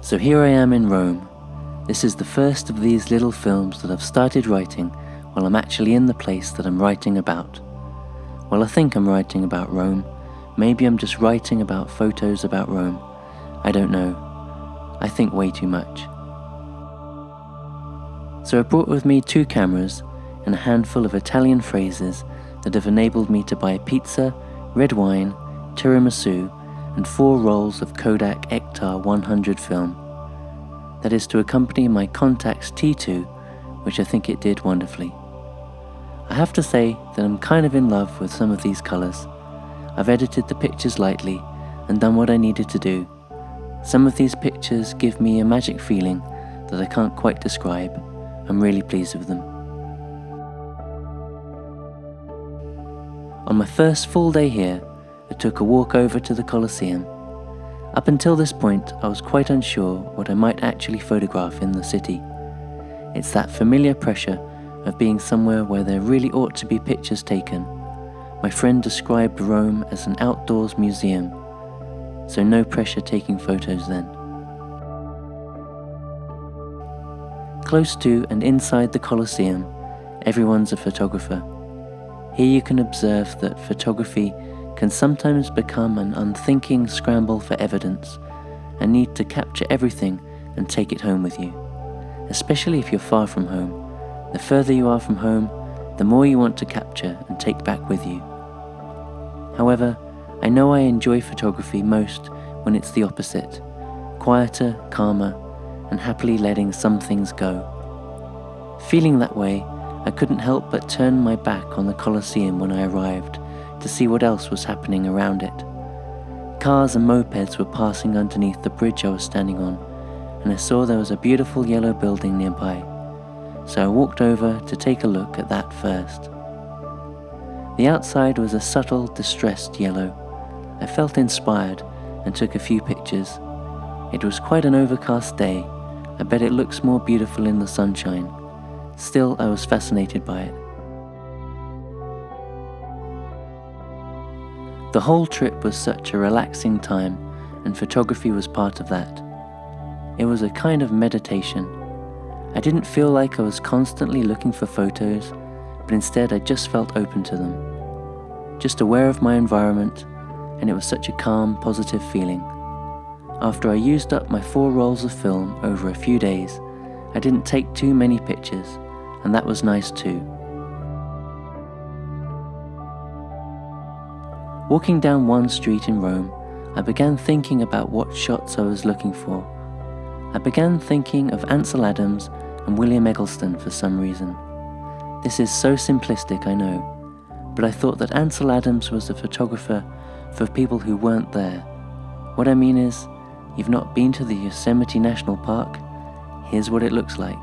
So here I am in Rome. This is the first of these little films that I've started writing while I'm actually in the place that I'm writing about. Well, I think I'm writing about Rome. Maybe I'm just writing about photos about Rome. I don't know. I think way too much. So I brought with me 2 cameras and a handful of Italian phrases that have enabled me to buy pizza, red wine, tiramisu, and 4 rolls of Kodak Ektar 100 film. That is to accompany my Contax T2, which I think it did wonderfully. I have to say that I'm kind of in love with some of these colours. I've edited the pictures lightly and done what I needed to do. Some of these pictures give me a magic feeling that I can't quite describe. I'm really pleased with them. On my first full day here, I took a walk over to the Colosseum. Up until this point, I was quite unsure what I might actually photograph in the city. It's that familiar pressure of being somewhere where there really ought to be pictures taken. My friend described Rome as an outdoors museum, so no pressure taking photos then. Close to and inside the Colosseum, everyone's a photographer. Here you can observe that photography can sometimes become an unthinking scramble for evidence and need to capture everything and take it home with you. Especially if you're far from home. The further you are from home, the more you want to capture and take back with you. However, I know I enjoy photography most when it's the opposite, quieter, calmer, and happily letting some things go. Feeling that way, I couldn't help but turn my back on the Colosseum when I arrived to see what else was happening around it. Cars and mopeds were passing underneath the bridge I was standing on, and I saw there was a beautiful yellow building nearby, so I walked over to take a look at that first. The outside was a subtle, distressed yellow. I felt inspired and took a few pictures. It was quite an overcast day. I bet it looks more beautiful in the sunshine. Still, I was fascinated by it. The whole trip was such a relaxing time, and photography was part of that. It was a kind of meditation. I didn't feel like I was constantly looking for photos, but instead I just felt open to them. Just aware of my environment, and it was such a calm, positive feeling. After I used up my 4 rolls of film over a few days, I didn't take too many pictures, and that was nice too. Walking down one street in Rome, I began thinking about what shots I was looking for. I began thinking of Ansel Adams and William Eggleston for some reason. This is so simplistic, I know, but I thought that Ansel Adams was a photographer for people who weren't there. What I mean is, you've not been to the Yosemite National Park? Here's what it looks like.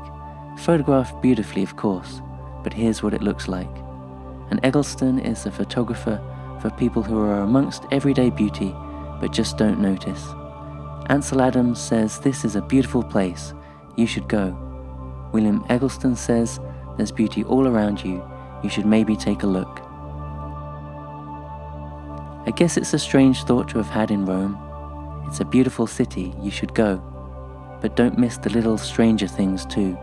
Photographed beautifully, of course, but here's what it looks like. And Eggleston is a photographer for people who are amongst everyday beauty, but just don't notice. Ansel Adams says this is a beautiful place, you should go. William Eggleston says there's beauty all around you, you should maybe take a look. I guess it's a strange thought to have had in Rome. It's a beautiful city, you should go. But don't miss the little stranger things too.